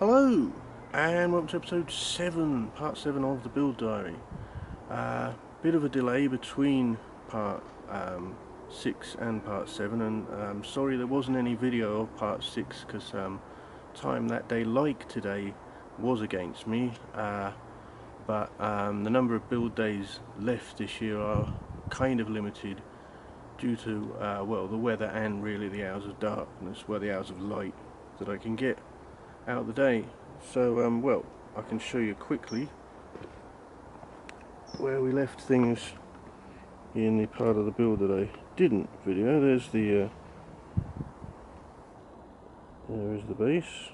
Hello, and welcome to episode 7, part 7 of the build diary. Bit of a delay between part 6 and part 7, and sorry there wasn't any video of part 6 because time that day, like today, was against me. But the number of build days left this year are kind of limited due to, well, the weather and really the hours of darkness, well, the hours of light that I can get out of the day. So well, I can show you quickly where we left things in the part of the build that I didn't video. There's the there is the base.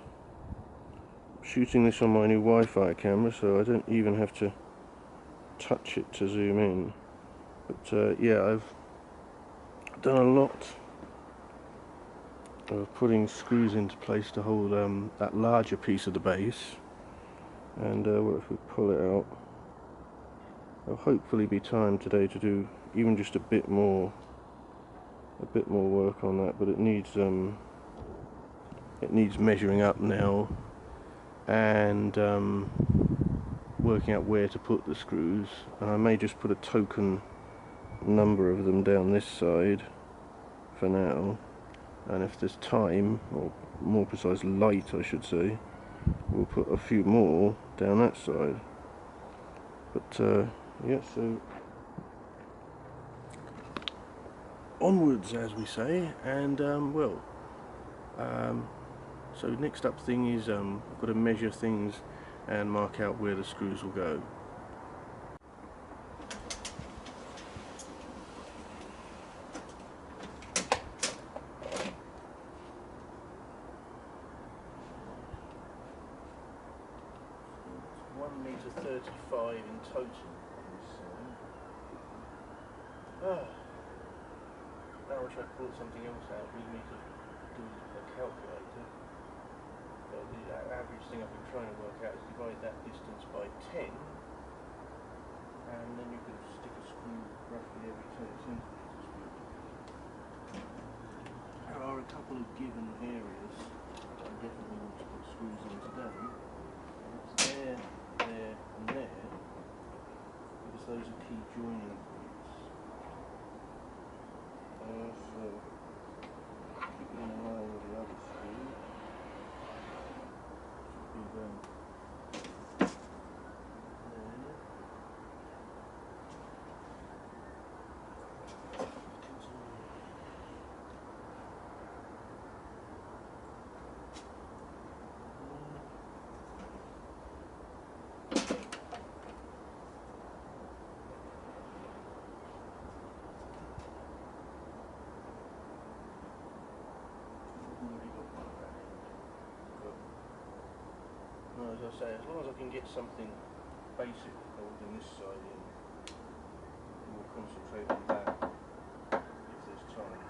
I'm shooting this on my new Wi-Fi camera, so I don't even have to touch it to zoom in. But yeah, I've done a lot of putting screws into place to hold that larger piece of the base, and well, if we pull it out, there'll hopefully be time today to do even just a bit more work on that. But it needs measuring up now and working out where to put the screws, and I may just put a token number of them down this side for now, and if there's time, or more precise light I should say, we'll put a few more down that side. But yeah, so onwards, as we say. And well, so next up thing is I've got to measure things and mark out where the screws will go. It's 1.35 meters in total. Now I wish I pulled something else out with me to do a calculator. But the average thing I've been trying to work out is divide that distance by 10, and then you can stick a screw roughly every 10 centimeters. There are a couple of given areas that I definitely want to put screws in today. It's there, there, and there, because those are key joining points. So keep it in line with the other screw. Should be there. As I say, as long as I can get something basic holding this side in, we'll concentrate on that if there's time.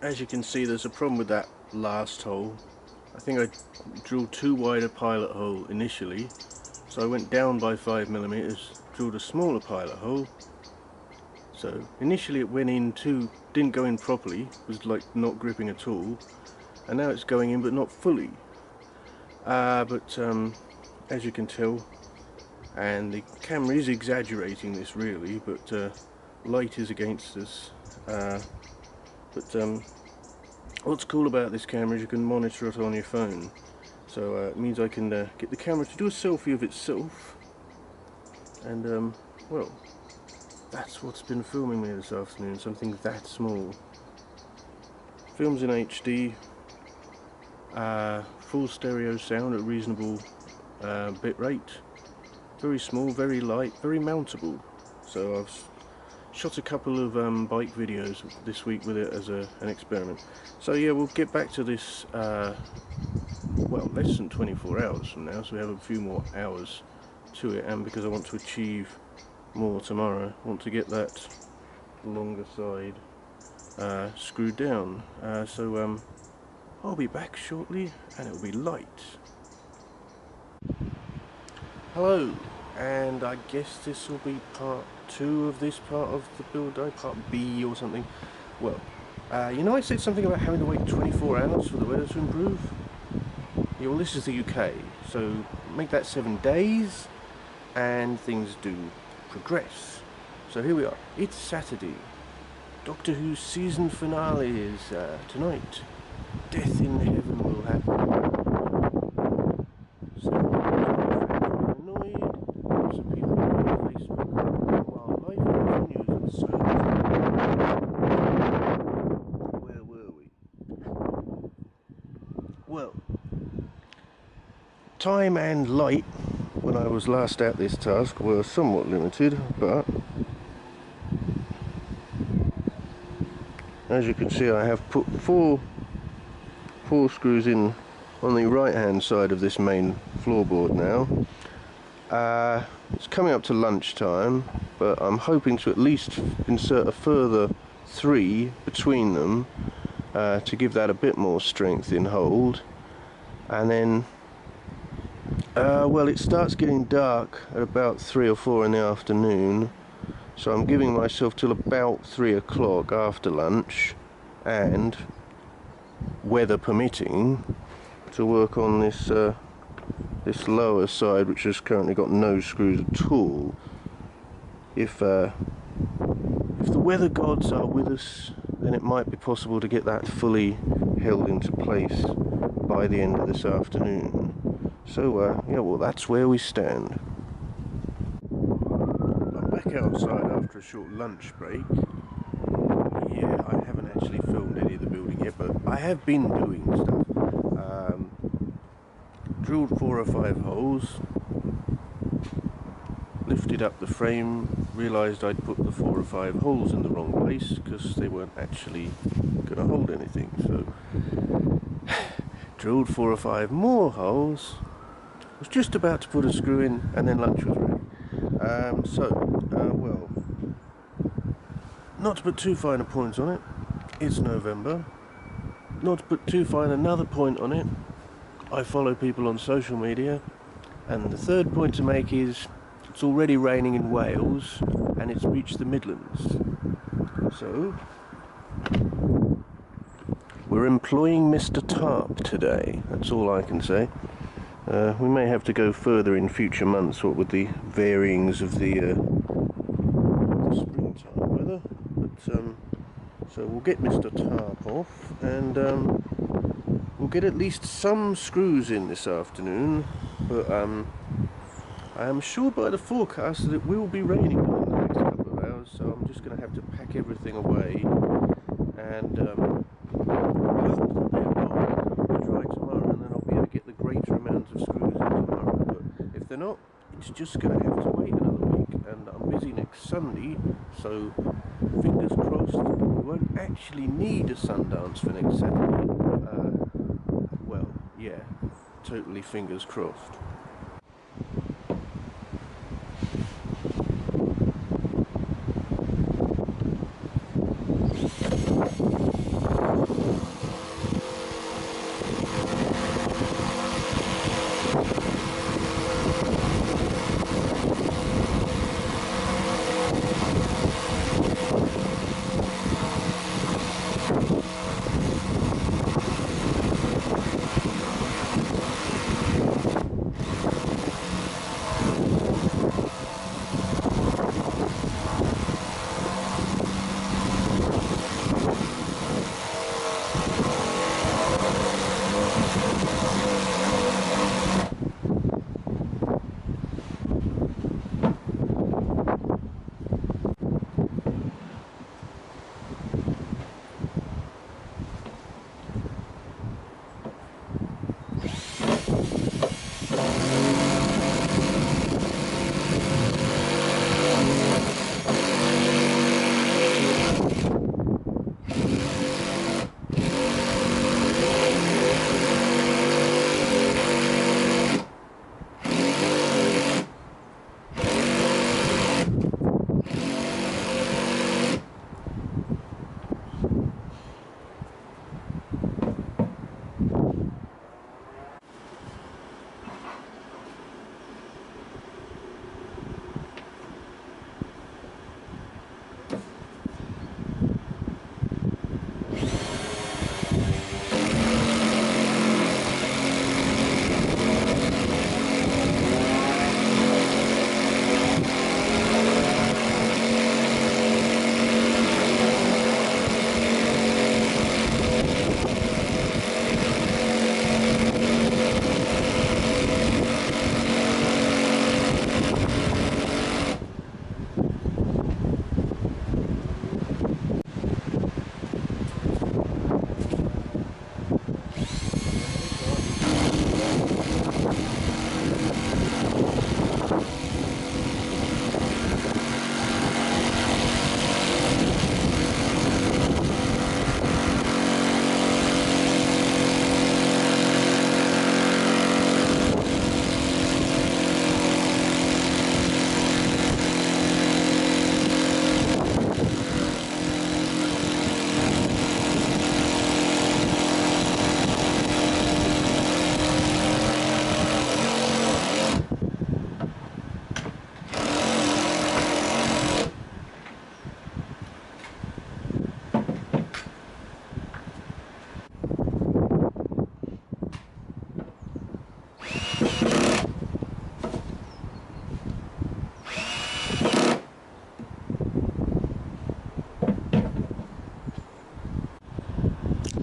as you can see, there's a problem with that last hole. I think I drilled too wide a pilot hole initially, so I went down by 5mm, drilled a smaller pilot hole. So initially it went in didn't go in properly, was like not gripping at all, and now it's going in but not fully. But as you can tell, and the camera is exaggerating this really, but light is against us. What's cool about this camera is you can monitor it on your phone, so it means I can get the camera to do a selfie of itself, and well, that's what's been filming me this afternoon, something that small. Films in HD, full stereo sound at reasonable bit rate, very small, very light, very mountable. So I've shot a couple of bike videos this week with it as an experiment. So yeah, we'll get back to this, well, less than 24 hours from now, so we have a few more hours to it, and because I want to achieve more tomorrow, I want to get that longer side screwed down. So I'll be back shortly, and it'll be light. Hello, and I guess this will be part 2 of this part of the build day, part B or something. Well, you know I said something about having to wait 24 hours for the weather to improve? Yeah, well, this is the UK, so make that 7 days and things do progress. So here we are, it's Saturday. Doctor Who's season finale is tonight. Death in Heaven will happen. So annoyed, lots of people on Facebook, while life continues and so where were we? Well, time and light when I was last at this task were somewhat limited, but as you can see, I have put four screws in on the right hand side of this main floorboard now. It's coming up to lunchtime, but I'm hoping to at least insert a further 3 between them to give that a bit more strength in hold. And then well, it starts getting dark at about 3 or 4 in the afternoon, so I'm giving myself till about 3 o'clock after lunch, and weather permitting, to work on this this lower side, which has currently got no screws at all. If the weather gods are with us, then it might be possible to get that fully held into place by the end of this afternoon. So yeah, well, that's where we stand. I'm back outside after a short lunch break. Yeah, I haven't actually filmed any of the building yet, but I have been doing stuff. Drilled 4 or 5 holes, lifted up the frame, realised I'd put the 4 or 5 holes in the wrong place because they weren't actually going to hold anything. So drilled 4 or 5 more holes, was just about to put a screw in, and then lunch was ready. Well, not to put too fine a point on it, it's November. Not to put too fine another point on it, I follow people on social media, and the third point to make is it's already raining in Wales and it's reached the Midlands. So we're employing Mr. Tarp today, that's all I can say. We may have to go further in future months, what with the varyings of the springtime weather, but so we'll get Mr. Tarp off, and we'll get at least some screws in this afternoon, but I am sure by the forecast that it will be raining within the next couple of hours, so I'm just going to have to pack everything away, and hope that they will dry tomorrow, and then I'll be able to get the greater amount of screws in tomorrow. But if they're not, it's just going to have to wait another week, and I'm busy next Sunday, so fingers crossed we won't actually need a Sundance for next Saturday. Well, yeah, totally fingers crossed.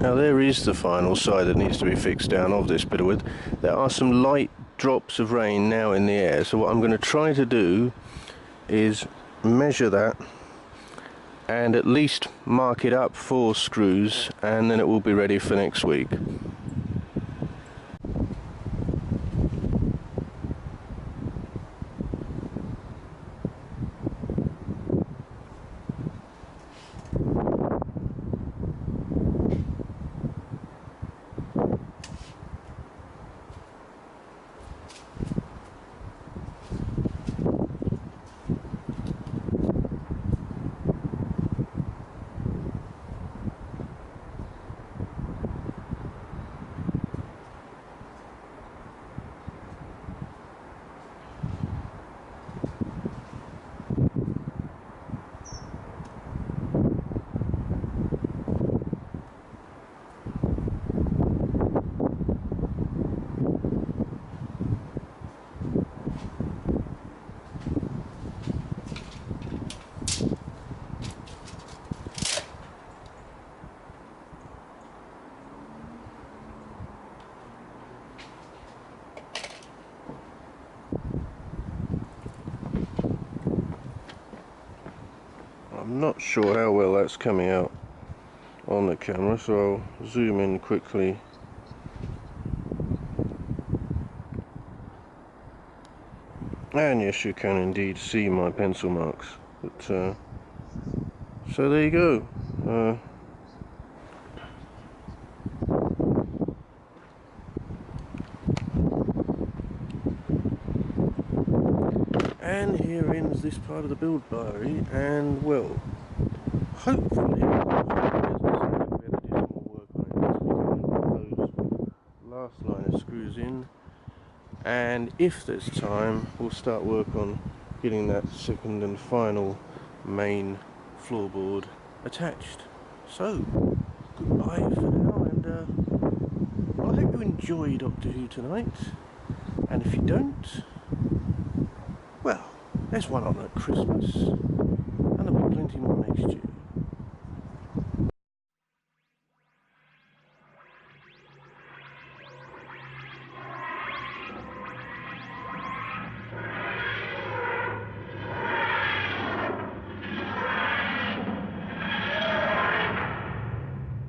Now there is the final side that needs to be fixed down of this bit of wood. There are some light drops of rain now in the air, so what I'm going to try to do is measure that and at least mark it up 4 screws, and then it will be ready for next week. I'm not sure how well that's coming out on the camera, so I'll zoom in quickly. And yes, you can indeed see my pencil marks. But so there you go. And here ends this part of the build diary, and well, hopefully, we had to do some more work on it next week and put those last line of screws in, and if there's time, we'll start work on getting that second and final main floorboard attached. So, goodbye for now, and I hope you enjoyed Doctor Who tonight, and if you don't, well, there's one on at Christmas.